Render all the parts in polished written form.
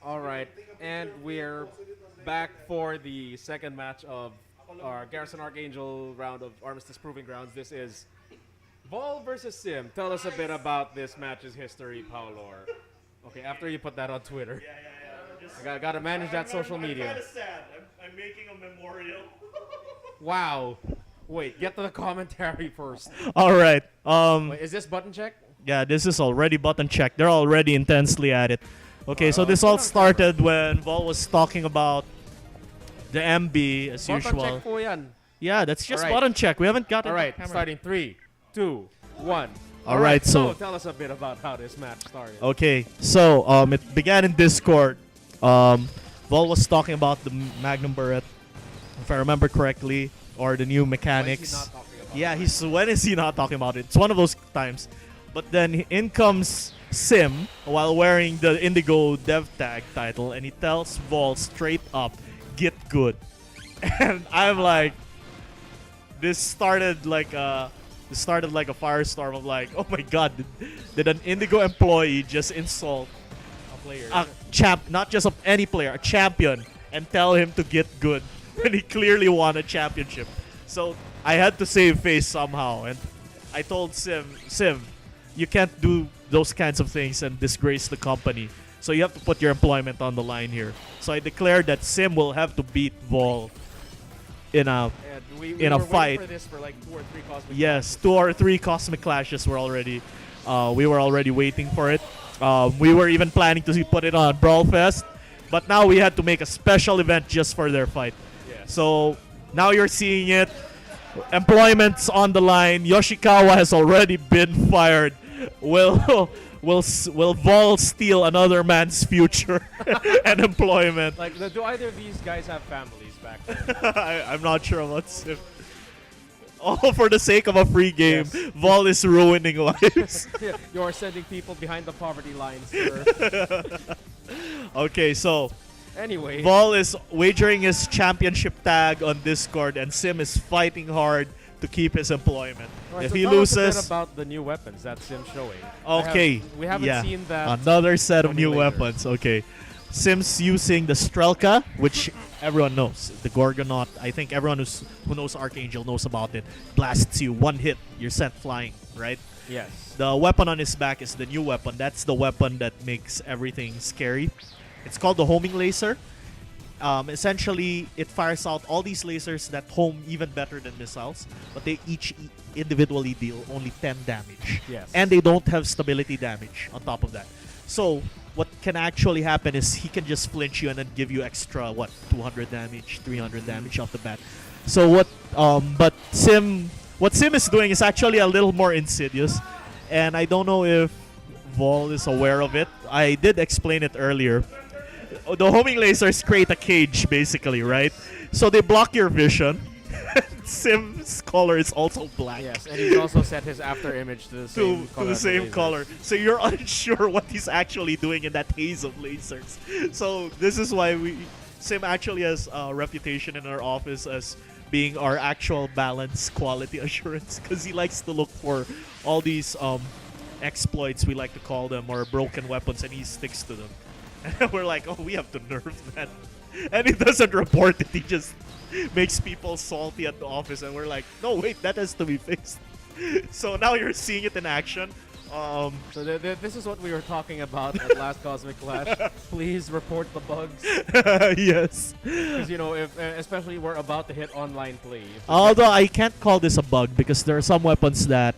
All right, and we're back for the second match of our Garrison Archangel round of Armistice Proving Grounds. This is Vol versus Sim. Tell us a bit about this match's history, Paolo. Okay, after you put that on Twitter. I gotta manage that social media. I'm kind of sad. I'm making a memorial. Wow. Wait, get to the commentary first. All right. Wait, is this button check? Yeah, this is already button check. They're already intensely at it. Okay, so this all started when Vol was talking about the MB as Button usual. check po yan. Yeah, that's just Alright. button check. We haven't got it. All right, starting 3, 2, 1. All right, so tell us a bit about how this match started. okay, so it began in Discord. Vol was talking about the Magnum Barrett, if I remember correctly, or the new mechanics. Why is he not talking about Yeah, it? when is he not talking about it? It's one of those times. But then in comes Sim while wearing the Indigo Dev Tag title, and he tells Vol straight up, "Get good." And I'm like, this started like a firestorm of like, oh my god, did an Indigo employee just insult A player. a not just of any player, a champion, and tell him to get good when he clearly won a championship? So I had to save face somehow, and I told Sim, you can't do those kinds of things and disgrace the company. So you have to put your employment on the line here. So I declared that Sim will have to beat Vol in a And we in a were fight. waiting for this for like 2 or 3 cosmic Yes, 2 or 3 cosmic clashes were already. We were already waiting for it. We were even planning to put it on Brawl Fest, but now we had to make a special event just for their fight. Yes. So now you're seeing it. Employment's on the line. Yoshikawa has already been fired. Will Vol steal another man's future and employment? Like, do either of these guys have families back there? I'm not sure about Sim. All for the sake of a free game. Yes. Vol is ruining lives. You're sending people behind the poverty line, sir. Okay, so Anyway. Vol is wagering his championship tag on Discord, and Sim is fighting hard to keep his employment. Alright, If so he tell us a bit loses, about the new weapons that Sim's showing. okay, We haven't yeah, seen that. another set of coming new later. weapons. Okay, Sim's using the Strelka, which everyone knows. The Gorgonaut. I think everyone who knows Archangel knows about it. Blasts you, one hit, you're sent flying, right? Yes. The weapon on his back is the new weapon. That's the weapon that makes everything scary. It's called the homing laser. Essentially, it fires out all these lasers that home even better than missiles, but they each individually deal only 10 damage. Yes. And they don't have stability damage on top of that. So, what can actually happen is he can just flinch you and then give you extra, 200 damage, 300 damage off the bat. So what Sim is doing is actually a little more insidious, and I don't know if Vol is aware of it. I did explain it earlier. The homing lasers create a cage, basically, right? So they block your vision. Sim's color is also black. Yes, and he's also set his after image to the same To color. the as same lasers. color. So you're unsure what he's actually doing in that haze of lasers. So this is why Sim actually has a reputation in our office as being our actual balance quality assurance, because he likes to look for all these exploits, we like to call them, or broken weapons, and he sticks to them. And we're like, oh, we have to nerf that. And he doesn't report it. He just makes people salty at the office. And we're like, no, wait, that has to be fixed. So now you're seeing it in action. So this is what we were talking about at last Cosmic Clash. Please report the bugs. Yes. Because, you know, if especially we're about to hit online play. Although I can't call this a bug because there are some weapons that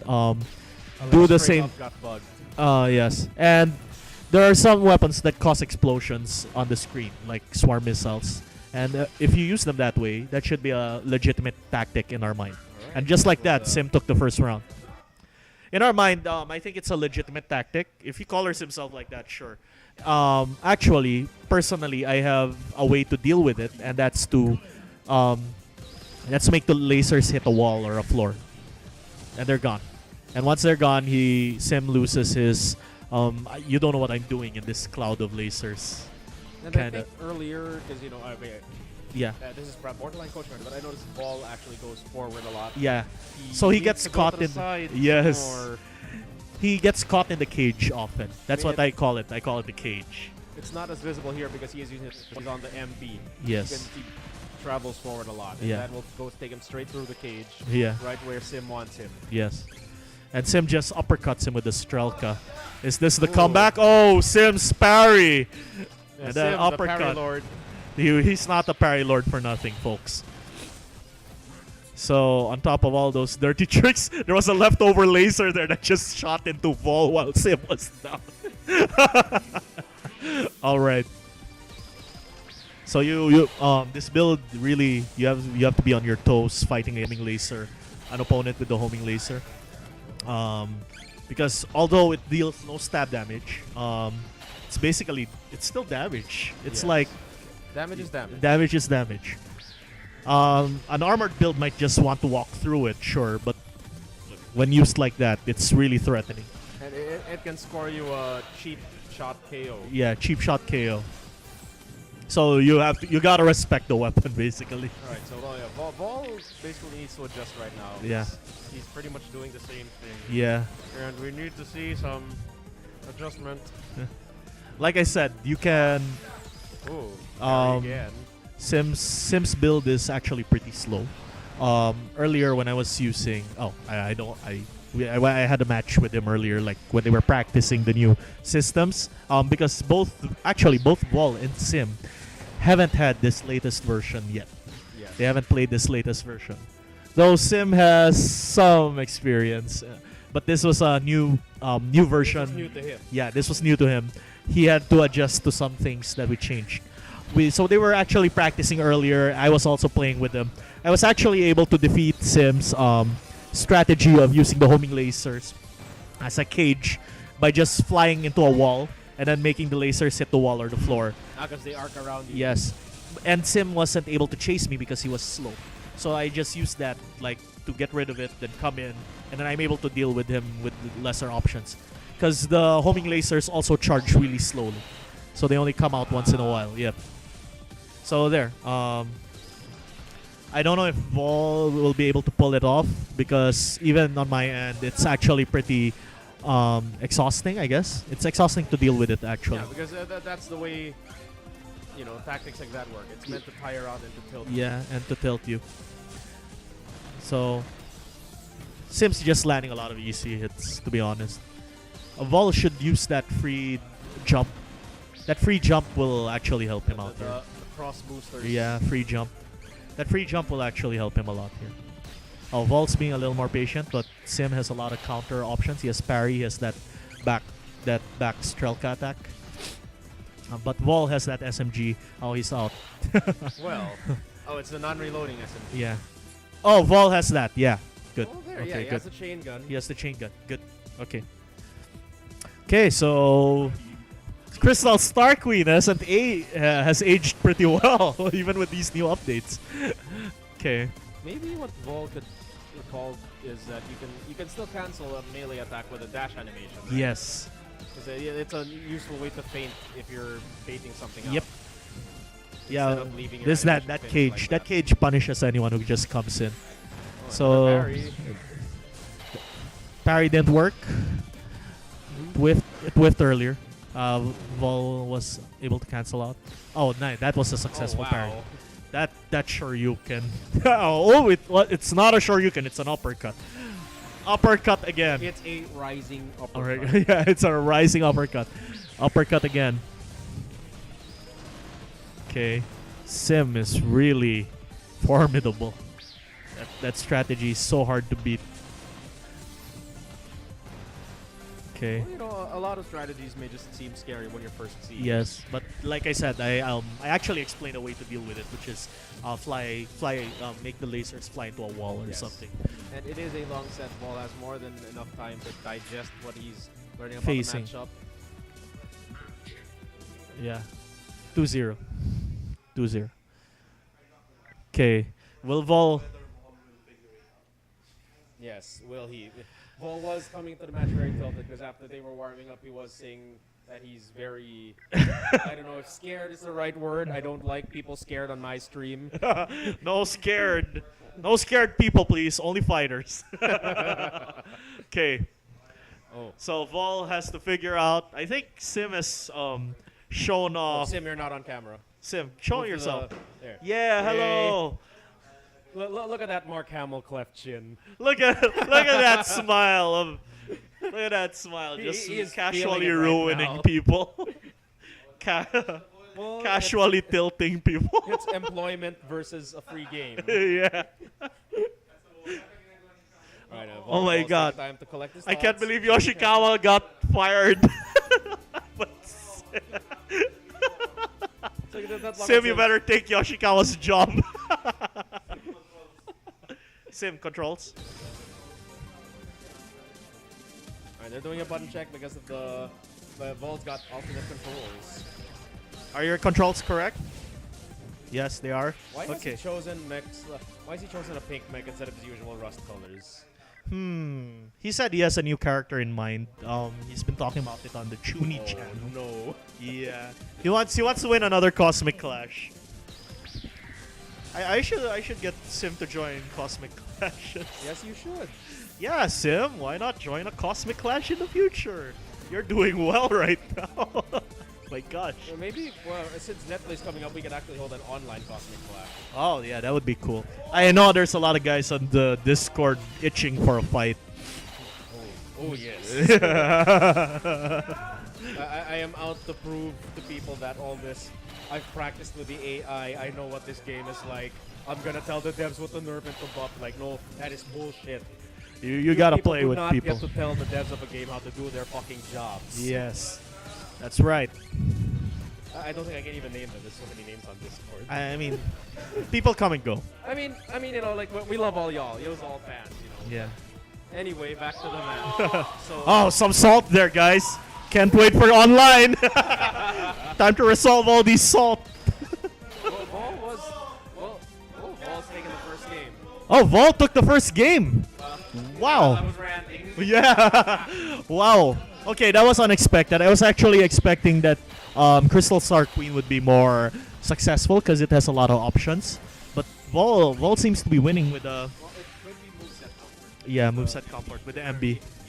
do the same. Got bugged. Yes. And there are some weapons that cause explosions on the screen, like swarm missiles. And if you use them that way, that should be a legitimate tactic in our mind. Alright. And just like that, Well, Sim took the first round. In our mind, I think it's a legitimate tactic. If he colors himself like that, sure. Actually, personally, I have a way to deal with it, and that's to make the lasers hit a wall or a floor, and they're gone. And once they're gone, Sim loses his. You don't know what I'm doing in this cloud of lasers. And I Kinda. think earlier, because, you know, Yeah. this is borderline coach mode, but I noticed Ball actually goes forward a lot. Yeah. So he needs gets to go caught to the in. side Yes. more. He gets caught in the cage often. That's I mean, what I call it. I call it the cage. It's not as visible here because he is using he's on the MP. Yes. You can see travels forward a lot. And Yeah. that will go take him straight through the cage. Yeah. Right where Sim wants him. Yes. And Sim just uppercuts him with the Strelka. Is this the Ooh. comeback? Oh, Sim's parry! Yeah, And then Sim, the parry uppercut. lord. He's not a parry lord for nothing, folks. So, on top of all those dirty tricks, there was a leftover laser there that just shot into Vol while Sim was down. Alright. So this build really you have to be on your toes fighting a homing laser, an opponent with the homing laser. Because although it deals no stab damage, it's still damage. It's Yes. like Damage is damage. damage is damage. An armored build might just want to walk through it, sure, but when used like that, it's really threatening. And it can score you a cheap shot KO. Yeah, cheap shot KO. So you gotta respect the weapon basically. Alright, so Vol basically needs to adjust right now. Yeah. He's pretty much doing the same thing. Yeah. And we need to see some adjustment. Like I said, you can Ooh, Um, again. Sim's build is actually pretty slow. Earlier when I was using I had a match with him earlier, like when they were practicing the new systems. Because both Vol and Sim haven't had this latest version yet. Yes. They haven't played this latest version. Though Sim has some experience, but this was a new version. This is new to him. Yeah, this was new to him. He had to adjust to some things that we changed. So they were actually practicing earlier. I was also playing with them. I was actually able to defeat Sim's strategy of using the homing lasers as a cage by just flying into a wall and then making the lasers hit the wall or the floor. Because they arc around you. Yes. And Sim wasn't able to chase me because he was slow. So I just used that to get rid of it, then come in, and then I'm able to deal with him with lesser options. Because the homing lasers also charge really slowly. So they only come out once in a while. Yep. So there. I don't know if Vol will be able to pull it off because even on my end, it's actually pretty exhausting, I guess. It's exhausting to deal with it, actually. Yeah, because that's the way, tactics like that work. It's meant to tire out and to tilt. Yeah, and to tilt you. So, Sim's just landing a lot of easy hits, to be honest. Vol should use that free jump. That free jump will actually help him out there. The cross boosters. Yeah, free jump. That free jump will actually help him a lot here. Oh, Vol's being a little more patient, but Sim has a lot of counter options. He has parry, he has that back Strelka attack. But Vol has that SMG. Oh, he's out. Well, it's the non-reloading SMG. Yeah. Oh, Vol has that. Yeah. Good. Oh, there, Okay, yeah, he good. has the chain gun. He has the chain gun. Good. Okay. Okay, so Crystal Star Queen has aged pretty well, even with these new updates. Okay. Maybe what Vol could recall is that you can still cancel a melee attack with a dash animation. Right? Yes. It's a useful way to feint if you're baiting something Yep. out. Yeah. Instead of leaving your There's that animation cage. feint like That cage punishes anyone who just comes in. Oh, So and the parry. parry didn't work. It whiffed earlier. Vol was able to cancel out. Oh, nice. That was a successful parry. That Shoryuken. It's not a Shoryuken. It's an uppercut. Uppercut again. It's a rising uppercut. Alright, yeah, it's a rising uppercut. Uppercut again. Okay, Sim is really formidable. That strategy is so hard to beat. Okay. Well, a lot of strategies may just seem scary when you're first seeing. Yes, but like I said, I actually explained a way to deal with it, which is make the lasers fly into a wall or something. And it is a long set. Ball has more than enough time to digest what he's learning about Facing. the matchup. Yeah, 2-0. 2-0. Okay, will Vol? Yes, will he? Vol was coming to the match very tilted because after they were warming up, he was saying that he's very, I don't know if scared is the right word. I don't like people scared on my stream. No scared. No scared people, please. Only fighters. Okay. Oh. So Vol has to figure out. I think Sim shown Oh, off. Sim, you're not on camera. Sim, show Move to yourself. there. Yeah, hello. Look at that Mark Hamill cleft chin. Look at that smile of. Look at that smile, He just is casually feeling it right ruining now. people. Well, Casually tilting people. It's employment versus a free game. Yeah. Right, Oh my Vol's God. taking time to collect his I can't thoughts. believe Yoshikawa got fired. But So that's like Sim, I you said, better take Yoshikawa's job. Sim, controls. Alright, they're doing a button check because of the Vol's got alternate controls. Are your controls correct? Yes, they are. Why has he Okay. chosen mechs? Why has he chosen a pink mech instead of his usual rust colors? He said he has a new character in mind. He's been talking about it on the Chuni channel. No. Yeah. He wants to win another Cosmic Clash. I should get Sim to join Cosmic Clashes. Yes, you should. Yeah, Sim, why not join a Cosmic Clash in the future? You're doing well right now. My gosh. Well, maybe, since Netflix coming up, we could actually hold an online Cosmic Clash. Oh, yeah, that would be cool. I know there's a lot of guys on the Discord itching for a fight. Oh yes. I am out to prove to people that all this, I've practiced with the AI, I know what this game is like. I'm gonna tell the devs what to nerf and to buff. Like, no, that is bullshit. You gotta people play do with not people. get to tell the devs of a game how to do their fucking jobs. Yes, that's right. I don't think I can even name them. There's so many names on Discord. I mean, people come and go. I mean, you know, like we love all y'all. You're all fans, you know. Yeah. Anyway, back to the match. So, Oh, some salt there, guys. Can't wait for online. Time to resolve all these salt. Vol's taking the first game. Oh, Vol took the first game. I Wow. was ranting. Yeah. Wow. Okay, that was unexpected. I was actually expecting that Crystal Star Queen would be more successful because it has a lot of options. But Vol seems to be winning with the Well, it could be moveset comfort. yeah moveset comfort with the MB.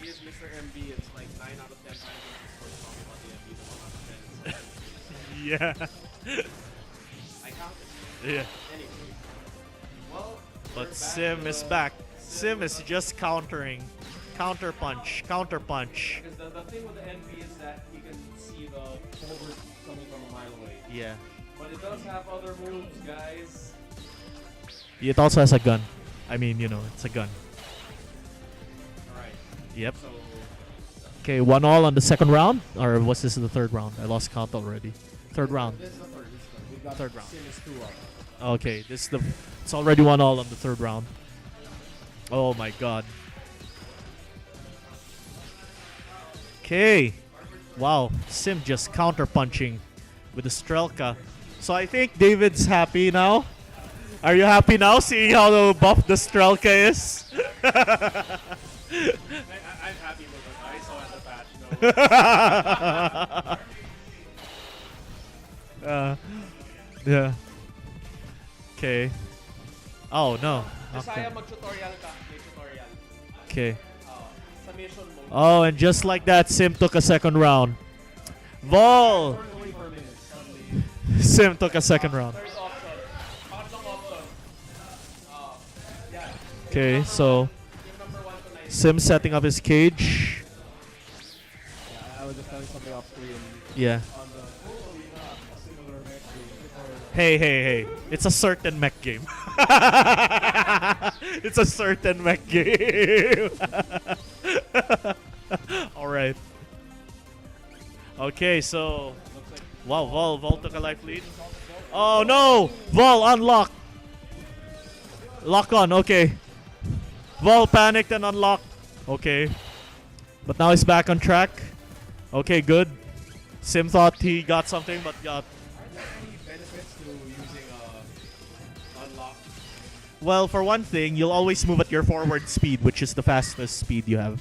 He is Mr. MB. It's like 9 out of 10 times talking about the MB. The 1 out of 10 is Yeah. I counted. Yeah. Anyway. Well, we're But back Sim to is the- back. Sim is just countering. Counter punch. Counter punch. Because the thing with the MB is that you can see the forward coming from a mile away. Yeah. But it does have other moves, guys. It also has a gun. I mean, you know, it's a gun. Alright. Yep. So, Okay, 1-1 on the second round? Or was this the third round? I lost count already. Third round. this is the third. We've got Third round. Sim is 2 up. Okay, it's already 1-1 on the third round. Oh my god. Okay. Wow, Sim just counter punching with the Strelka. So I think David's happy now. Are you happy now seeing how the buff the Strelka is? I'm happy with it. I saw in the patch. No. Yeah. Okay. Oh no. Okay. Saya mag-tutorial ka. May tutorial. Okay. Sa mission mode. Oh, and just like that, Sim took a second round. Vol! Turn away for a minute. Suddenly. Sim took a second round. Third option. Tatlong option. Yeah. Okay, so Game number 1 to 9. Sim setting up his cage. I was just telling something off screen Yeah. on the similar mech game. Hey. It's a certain mech game. It's a certain mech game. Alright. Okay, so. Wow, Vol took a life lead. Oh no! Vol unlocked. Lock on, okay. Vol panicked and unlocked. Okay. But now he's back on track. Okay, good. Sim thought he got something, but got. Are there any benefits to using unlock? Well, for one thing, you'll always move at your forward speed, which is the fastest speed you have.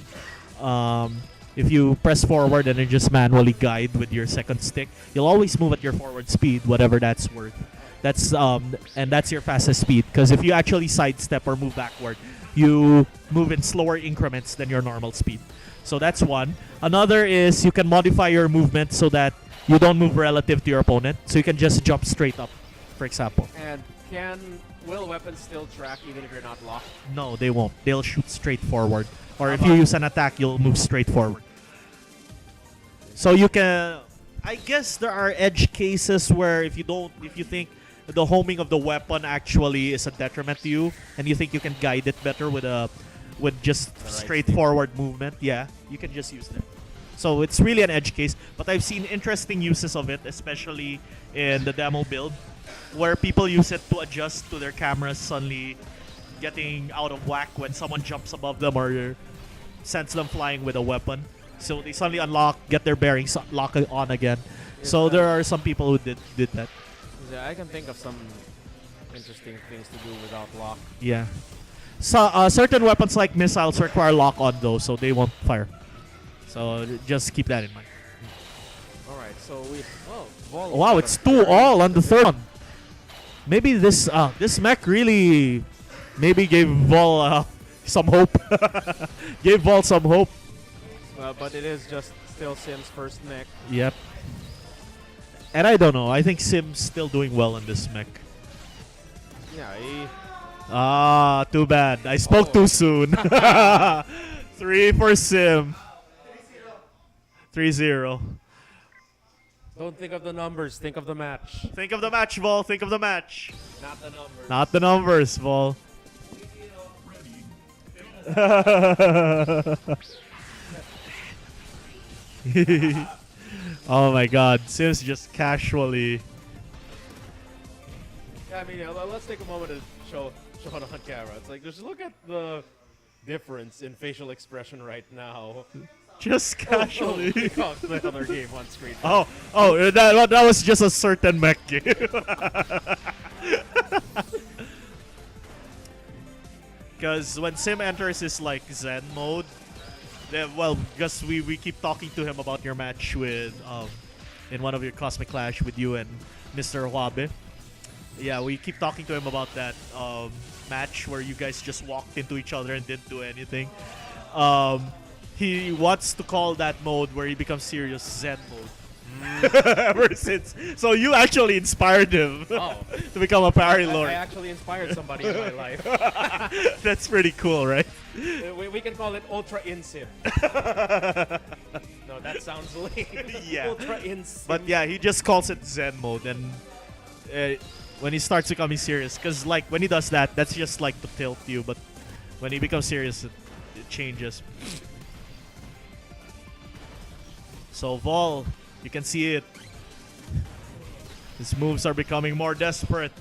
If you press forward and then just manually guide with your second stick, you'll always move at your forward speed, whatever that's worth. That's and that's your fastest speed. Because if you actually sidestep or move backward, you move in slower increments than your normal speed. So that's one. Another is you can modify your movement so that you don't move relative to your opponent, so you can just jump straight up, for example. And will weapons still track even if you're not locked? No, they won't. They'll shoot straight forward. Or How if you about- use an attack, you'll move straight forward. So you can... I guess there are edge cases where if you think the homing of the weapon actually is a detriment to you, and you think you can guide it better with just right straightforward movement, yeah, you can just use that. So it's really an edge case, but I've seen interesting uses of it, especially in the demo build, where people use it to adjust to their cameras suddenly getting out of whack when someone jumps above them or sends them flying with a weapon. So they suddenly unlock, get their bearings, lock it on again. So Yeah. there are some people who did that. Yeah, I can think of some interesting things to do without lock. Yeah. So certain weapons like missiles require lock on though, so they won't fire. So just keep that in mind. Alright, so we... Oh, Vol Wow, it's 2-all on the third one. Maybe this mech really maybe gave Vol some hope. Gave Vol some hope. But it is just still Sim's first mech. Yep. And I don't know. I think Sim's still doing well on this mech. Yeah, he... Ah, too bad. I spoke Oh. too soon. 3 for Sim. 3-0. Don't think of the numbers, think of the match. Think of the match, Vol. Think of the match. Not the numbers. Not the numbers, Vol. Oh my god. Sim's just casually... Yeah, I mean, let's take a moment to show it on camera. It's like, just look at the difference in facial expression right now. Just casually... Oh, the other game on screen. Oh, that was just a certain mech game. Because when Sim enters his like Zen mode, well, because we keep talking to him about your match with in one of your Cosmic Clash with you and Mr. Huabe. Yeah, we keep talking to him about that match where you guys just walked into each other and didn't do anything. He wants to call that mode where he becomes serious Zen mode. Ever since. So you actually inspired him Oh. to become a parry I lord. actually inspired somebody in my life. That's pretty cool, right? We can call it Ultra Insim. No, that sounds lame. Yeah. Ultra Insim. But yeah, he just calls it Zen mode, and when he starts becoming serious, because like when he does that, that's just like to tilt you, but when he becomes serious, it changes. So Vol, you can see it. His moves are becoming more desperate,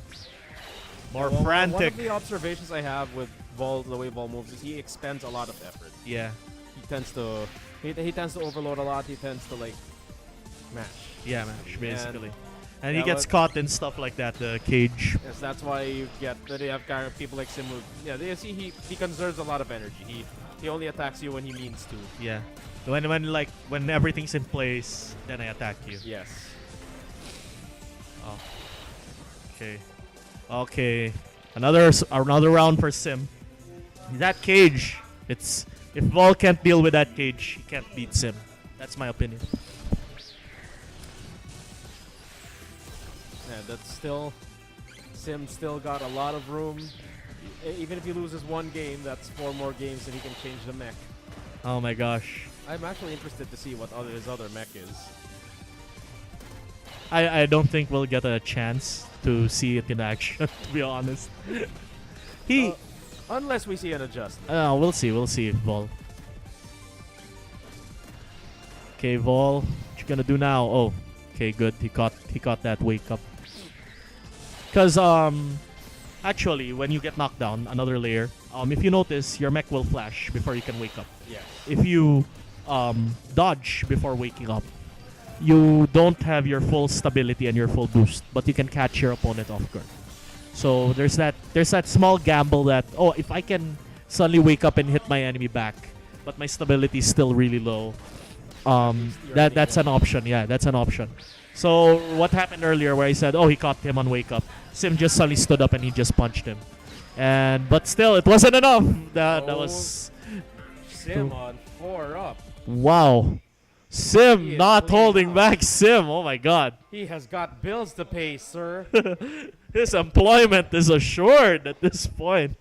more One frantic. of the observations I have with Vol, the way Vol moves, is he expends a lot of effort. Yeah, He tends to overload a lot. He tends to like mash. yeah, match basically. And yeah, he gets but- caught in stuff like that, the cage. Yes, that's why you get that you have kind of people like Sim who, yeah, they see he conserves a lot of energy. He only attacks you when he means to. Yeah, when everything's in place, then I attack you. Yes. Oh. Okay. Okay. Another round for Sim. That cage. If Vol can't deal with that cage, he can't beat Sim. That's my opinion. Yeah, that's still Sim still got a lot of room. Even if he loses one game, that's 4 more games that he can change the mech. Oh my gosh. I'm actually interested to see what his other mech is. I don't think we'll get a chance to see it in action, to be honest. He Unless we see an adjustment. we'll see Vol. Okay, Vol, what you gonna do now? Oh, okay, good. He caught that wake up. Cause actually, when you get knocked down, another layer. If you notice, your mech will flash before you can wake up. Yes. If you dodge before waking up, you don't have your full stability and your full boost, but you can catch your opponent off guard. So there's that small gamble that, oh, if I can suddenly wake up and hit my enemy back, but my stability is still really low, that's an option. Yeah, that's an option. So what happened earlier where I said, oh, he caught him on wake up, Sim just suddenly stood up and he just punched him. But still, it wasn't enough. That was Sim on 4 up. wow. Sim He is not cleaning holding up. back Sim. Oh my god. He has got bills to pay, sir. His employment is assured at this point.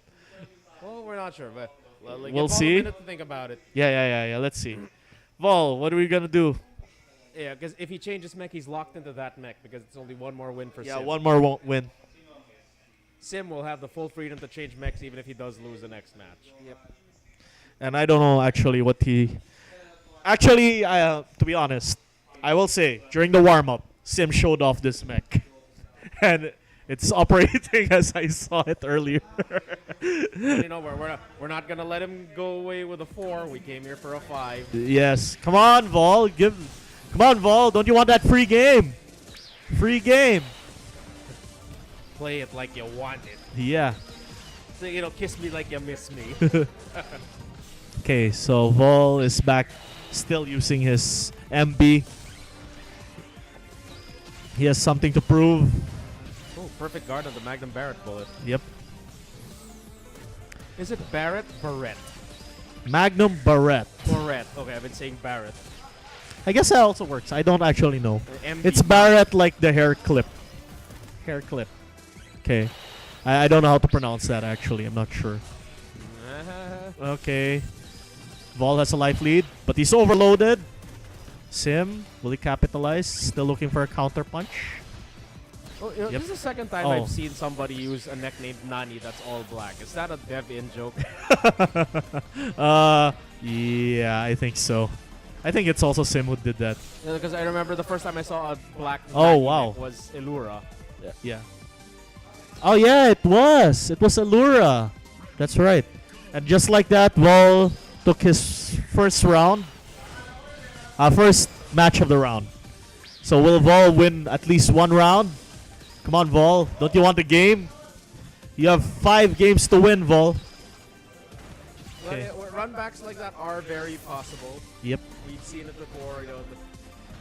Well, we're not sure, but We'll give Vol see. a minute to think about it. Yeah. Let's see. Vol, what are we gonna do? Yeah, because if he changes mech, he's locked into that mech because it's only one more win for Yeah, Sim. one more won't win. Sim will have the full freedom to change mechs even if he does lose the next match. Yep. And I don't know actually what he. Actually, to be honest, I will say during the warm up, Sim showed off this mech, and it's operating as I saw it earlier. You know, we're not gonna let him go away with a 4. We came here for a 5. Yes, come on, Vol, come on, Vol. Don't you want that free game? Free game. Play it like you want it. Yeah. So, kiss me like you miss me. Okay, so Vol is back, still using his MB. He has something to prove. Oh, perfect guard on the Magnum Barrett bullet. Yep. Is it Barrett? Barrett. Magnum Barrett. Barrett. Okay, I've been saying Barrett. I guess that also works. I don't actually know. MB. It's Barrett like the hair clip. Hair clip. Okay. I don't know how to pronounce that actually. I'm not sure. Okay. Vol has a life lead, but he's overloaded. Sim, will he capitalize? Still looking for a counter punch. Oh, Yep. This is the second time Oh. I've seen somebody use a neck named Nani that's all black. Is that a dev-in joke? Yeah, I think so. I think it's also Sim who did that. Because I remember the first time I saw a black Oh, Nani wow. neck was Elura. Yeah. Oh yeah, it was. It was Allura. That's right. And just like that, Vol took his first round. First match of the round. So will Vol win at least one round? Come on, Vol. Don't you want the game? You have 5 games to win, Vol. Okay. Runbacks like that are very possible. Yep. We've seen it before.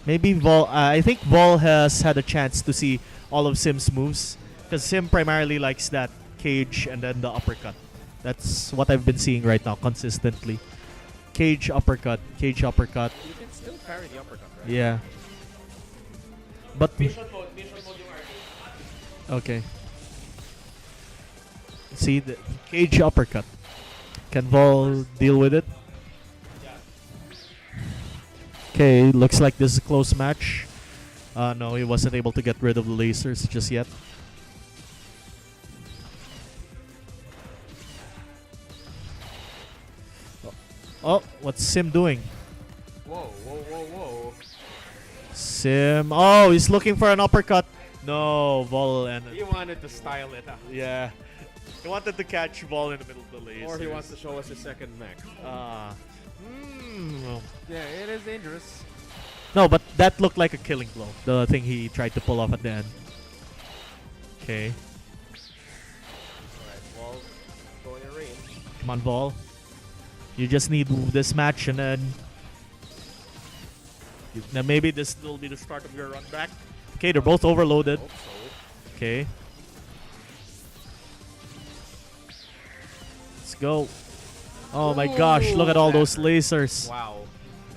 Maybe Vol. I think Vol has had a chance to see all of Sim's moves. Because Sim primarily likes that cage and then the uppercut. That's what I've been seeing right now consistently. Cage uppercut, cage uppercut. You can still parry the uppercut, right? Yeah. But Mission mode yung RD. okay. See the cage uppercut. Can Vol deal with it? Okay, looks like this is a close match. No, he wasn't able to get rid of the lasers just yet. Oh, what's Sim doing? Whoa. Sim. Oh, he's looking for an uppercut. No, Vol and He wanted to style it, yeah. He wanted to catch Vol in the middle of the lasers. or he wants to show us his second mech. Yeah, it is dangerous. No, but that looked like a killing blow. The thing he tried to pull off at the end. Okay. Alright, Vol going in range. Come on, Vol. You just need this match and then maybe this will be the start of your run back. Okay, they're both overloaded. Hope so. Okay. Let's go. Oh my gosh, look at all those lasers. Wow.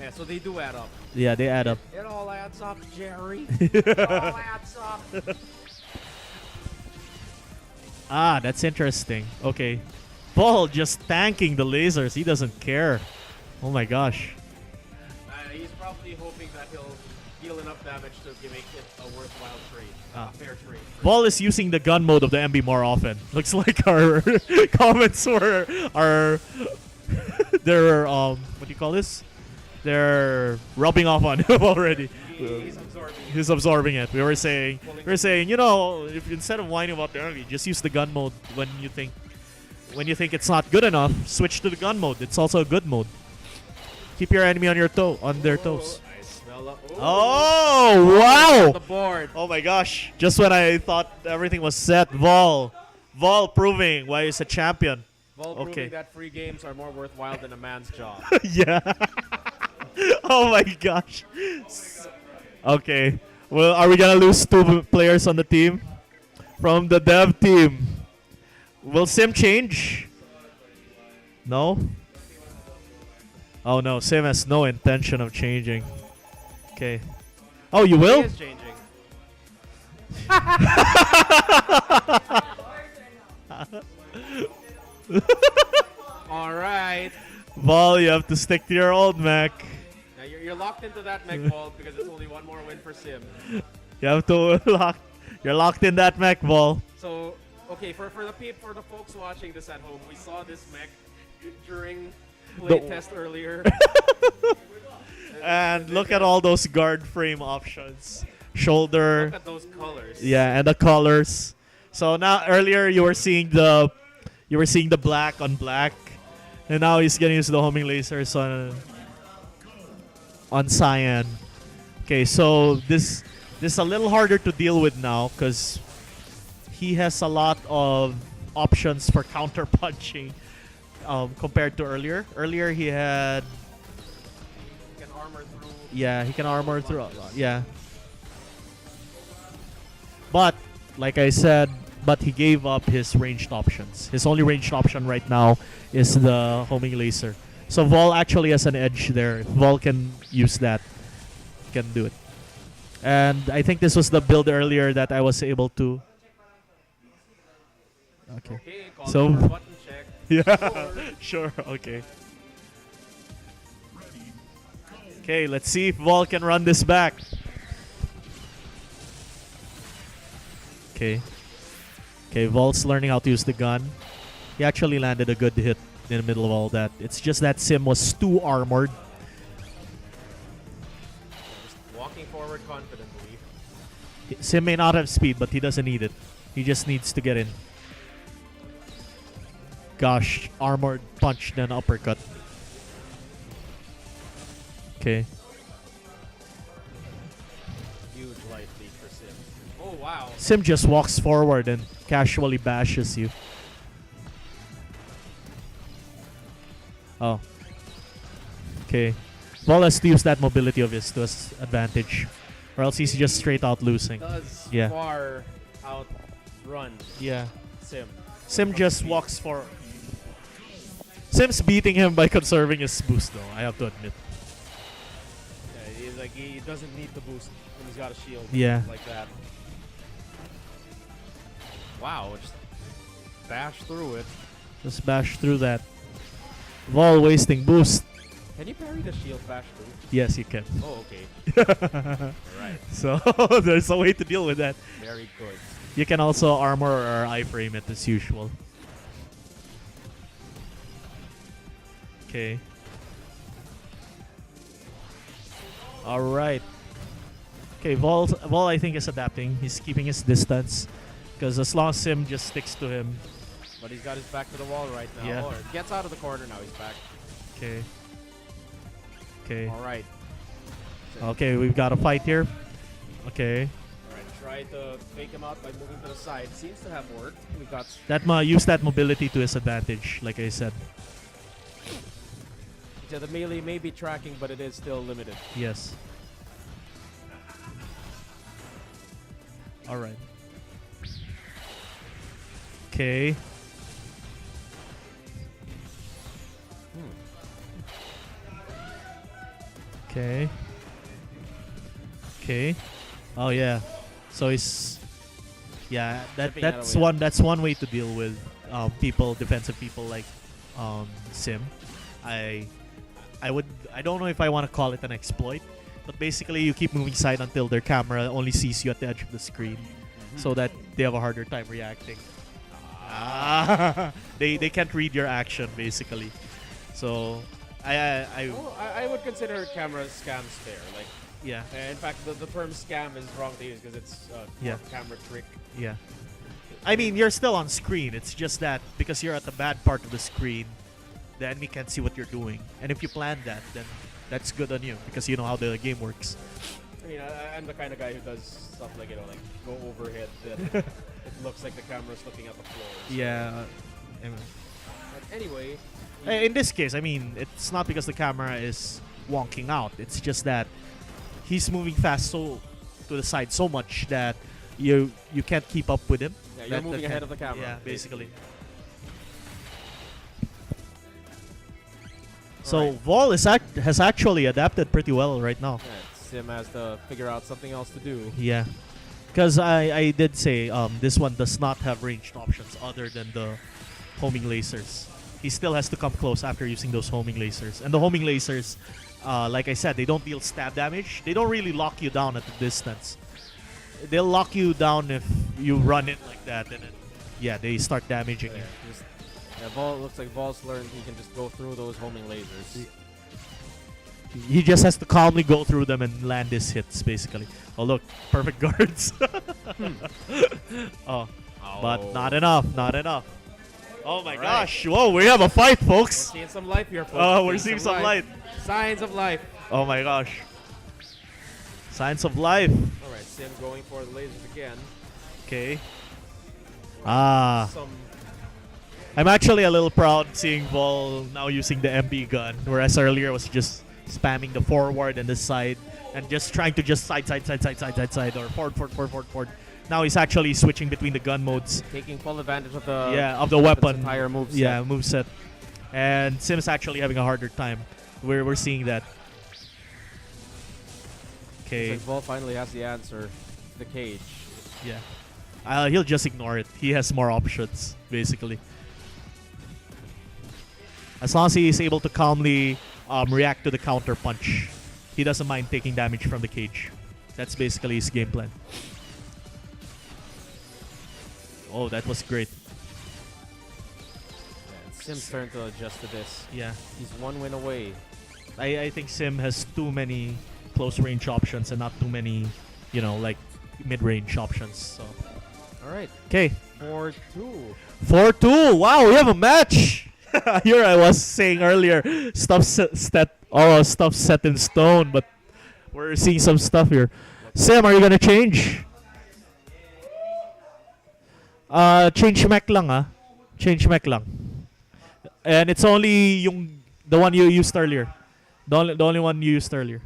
Yeah, so they do add up. Yeah, they add up. It all adds up, Jerry. It all adds up. Ah, that's interesting. Okay. Vol just tanking the lasers. He doesn't care. Oh my gosh. He's probably hoping that he'll deal enough damage to make it a worthwhile trade. A fair trade. Vol is using the gun mode of the MB more often. Looks like our comments are they're what do you call this? They're rubbing off on him already. He's absorbing it. We were saying, you know, if instead of whining about the early, just use the gun mode when you think it's not good enough. Switch to the gun mode. It's also a good mode. Keep your enemy on their toes. I smell Oh wow! the board. Oh my gosh! Just when I thought everything was set, Vol proving why he's a champion. Vol Okay. proving that free games are more worthwhile than a man's job. Yeah. Oh my gosh. Okay. Well, are we gonna lose 2 players on the team from the dev team? Will Sim change? No. Oh no, Sim has no intention of changing. Okay. Oh, you He will? is changing. All right. Vol, you have to stick to your old mech. Now you're locked into that mech vault because it's only one more win for Sim. You have to lock. You're locked in that mech, Vol. So, okay, for the folks watching this at home, we saw this mech during playtest earlier. And look at all those guard frame options. Shoulder. Look at those colors. Yeah, and the colors. So now earlier you were seeing the black on black, and now he's getting used to the homing lasers on cyan. Okay, so this is a little harder to deal with now because he has a lot of options for counter punching compared to earlier. Earlier he had He can armor through. yeah, he can armor through a lot. Yeah. But like I said, but he gave up his ranged options. His only ranged option right now is the homing laser. So Vol actually has an edge there. If Vol can use that, he can do it. And I think this was the build earlier that I was able to. Okay. Okay, call So- for button check. Yeah, sure, okay. Okay, let's see if Vol can run this back. Okay. Okay, Vol's learning how to use the gun. He actually landed a good hit in the middle of all that. It's just that Sim was too armored. Just walking forward confidently. Sim may not have speed, but he doesn't need it. He just needs to get in. Gosh, armored punch, then uppercut. Okay. Huge life lead for Sim. Oh wow. Sim just walks forward and casually bashes you. Oh. Okay. Vol has to use that mobility of his to his advantage. Or else he's just straight out losing. Does Yeah. far outrun Yeah. Sim. Sim just walks for... Sim's beating him by conserving his boost though, I have to admit. Yeah, he's like he doesn't need the boost when he's got a shield. Yeah. Like that. Wow, just bash through it. Just bash through that. Vol wasting boost. Can you parry the shield bash through? Yes, you can. Oh, okay. Alright. So there's a way to deal with that. Very good. You can also armor or iframe it as usual. Okay. Alright. Okay, Vol I think is adapting. He's keeping his distance. Because as long as Sim just sticks to him. But he's got his back to the wall right now. Yeah. Or gets out of the corner now, he's back. Okay. Okay. Alright. Okay, we've got a fight here. Okay. Alright, try to fake him out by moving to the side. Seems to have worked. We got Use that mobility to his advantage, like I said. the melee may be tracking, but it is still limited. Yes. Alright. Okay. Okay. Okay. Oh yeah. So he's Stepping out of that's the way. that's one way to deal with defensive people like Sim. I don't know if I want to call it an exploit, but basically you keep moving side until their camera only sees you at the edge of the screen, so that they have a harder time reacting. They can't read your action basically. So Well, I would consider camera scams fair. Like, yeah. in fact, the term scam is wrong to use because it's Yeah. a camera trick. Yeah. I mean, you're still on screen. It's just that because you're at the bad part of the screen, the enemy can't see what you're doing. And if you plan that, then that's good on you because you know how the game works. I mean, I'm the kind of guy who does stuff like, like go overhead that it looks like the camera's looking at the floor. So. Yeah. But anyway, In this case, I mean, it's not because the camera is wonking out. It's just that he's moving fast to the side so much that you can't keep up with him. yeah, you're moving ahead of the camera. Yeah, basically. So Alright. Vol has actually adapted pretty well right now. Yeah, it's Sim has to figure out something else to do. Yeah. Because I did say this one does not have ranged options other than the homing lasers. He still has to come close after using those homing lasers. And the homing lasers, like I said, they don't deal stab damage. They don't really lock you down at the distance. They'll lock you down if you run in like that, and then, yeah, they start damaging you. Looks like Vol's learned he can just go through those homing lasers. He just has to calmly go through them and land his hits, basically. Oh, look, perfect guards. Oh, but not enough, not enough. Oh my gosh! Whoa, we have a fight, folks. We're seeing some life here, folks. Oh, we're seeing some light. Signs of life. Oh my gosh. Signs of life. All right, Sim going for the lasers again. Okay. Ah. Some I'm actually a little proud seeing Vol now using the MB gun, whereas earlier was just spamming the forward and the side and just trying to just side or forward. Now he's actually switching between the gun modes. taking full advantage of the Of the weapon. entire moveset. Yeah, moveset. And Sim's actually having a harder time. We're seeing that. Okay. Looks like Vol finally has the answer. The cage. Yeah. He'll just ignore it. He has more options, basically. As long as he is able to calmly react to the counter punch, he doesn't mind taking damage from the cage. That's basically his game plan. Oh, that was great. Yeah, it's Sim's turn to adjust to this. Yeah. He's one win away. I think Sim has too many close range options and not too many, like mid-range options. So. All right. Okay. 4-2. 4-2. Wow, we have a match. Here I was saying earlier, stuff set in stone, but we're seeing some stuff here. Sim, are you gonna change? Change mech lang Change mech lang. And it's only the one you used earlier. The only one you used earlier.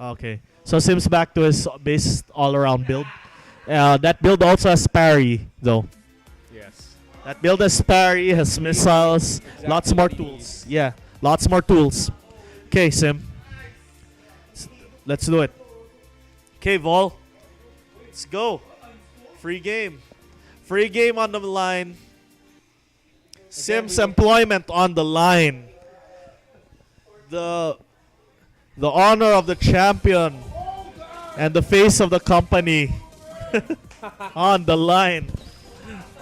Okay. So Sim's back to his base all-around build. That build also has parry, though. Yes. That build has parry, has missiles, lots more tools. Yeah, lots more tools. Okay, Sim. Let's do it. Okay, Vol. Let's go. Free game. Free game on the line. Sim's employment on the line. The honor of the champion and the face of the company on the line.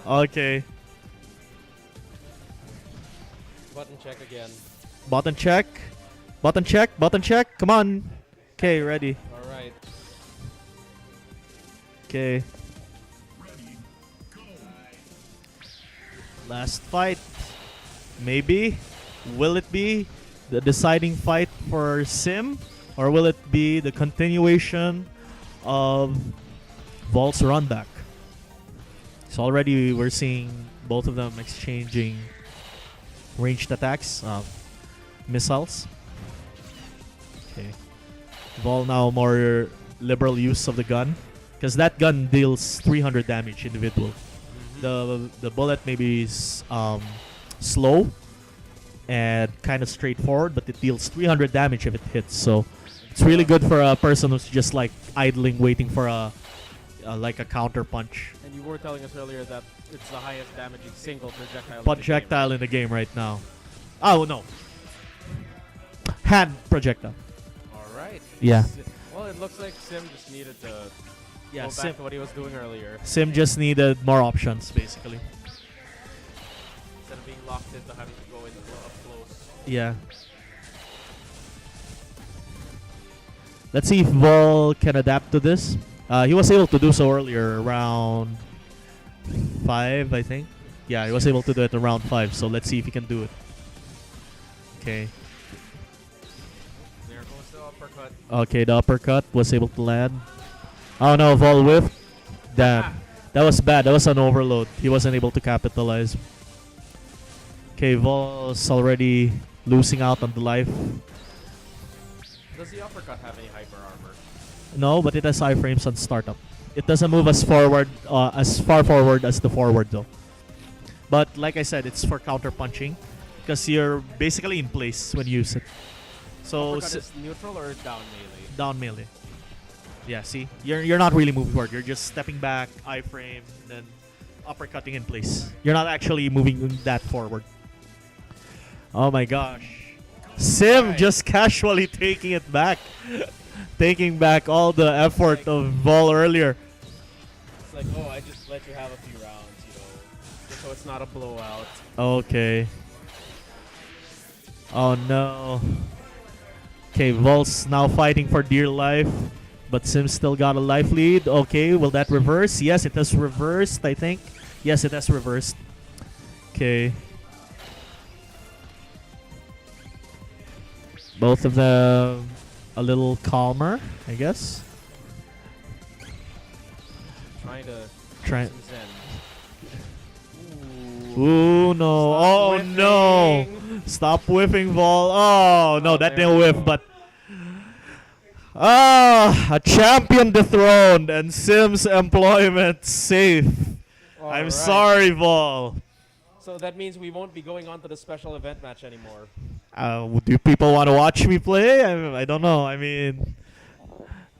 Okay. Button check again. Button check. Button check. Button check. Come on. Okay, ready. All right. Okay. Last fight. Maybe. Will it be the deciding fight for Sim? Or will it be the continuation of Vol's run back? So already we're seeing both of them exchanging ranged attacks, missiles. Okay. Vol now more liberal use of the gun, because that gun deals 300 damage individual. The bullet maybe is slow and kind of straightforward, but it deals 300 damage if it hits. So it's really good for a person who's just like idling, waiting for a counter punch. And you were telling us earlier that it's the highest damaging single projectile. Projectile in the game right now. Oh no. Hand projectile. All right. Yeah. Well, it looks like Sim just needed to Yeah, go back to what he was doing earlier. Sim just needed more options, basically. Instead of being locked into having to go in up close. Yeah. Let's see if Vol can adapt to this. He was able to do so earlier, around 5, I think. Yeah, he was able to do it around 5, so let's see if he can do it. Okay. There goes the uppercut. Okay, the uppercut was able to land. Oh no, Vol whiff. Damn. That was bad. That was an overload. He wasn't able to capitalize. Okay, Vol's already losing out on the life. Does the uppercut have any hyper armor? No, but it has iframes on startup. It doesn't move as far forward as the forward though. But like I said, it's for counter punching. because you're basically in place when you use it. So Uppercut is neutral or down melee? down melee. Yeah, see? You're not really moving forward. You're just stepping back, iframe, then uppercutting in place. You're not actually moving that forward. Oh my gosh. Sim Right. just casually taking it back. Taking back all the effort of Vol earlier. It's like, oh, I just let you have a few rounds, you know, just so it's not a blowout. Okay. Oh no. Okay, Vol's now fighting for dear life. But Sim still got a life lead. Okay, will that reverse? Yes, it has reversed, I think. Yes, it has reversed. Okay. Both of them a little calmer, I guess. Trying to Try. some zen. Ooh, no. Stop Oh, whiffing. no. Stop whiffing, Vol. Oh, no, that there didn't we whiff, go. but... a champion dethroned and Sim's employment safe. I'm Alright. sorry, Vol. So that means we won't be going on to the special event match anymore. Do people want to watch me play? I don't know. I mean...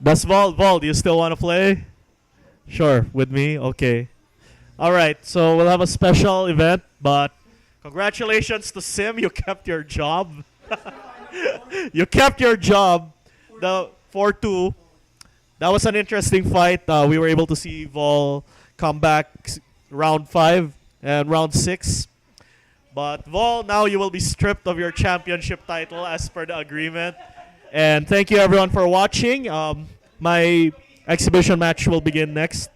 Does Vol, do you still want to play? Sure, with me? Okay. Alright, so we'll have a special event, but congratulations to Sim, you kept your job. You kept your job. The 4-2. That was an interesting fight. We were able to see Vol come back round 5 and round 6. But Vol, now you will be stripped of your championship title as per the agreement. And thank you everyone for watching. My exhibition match will begin next.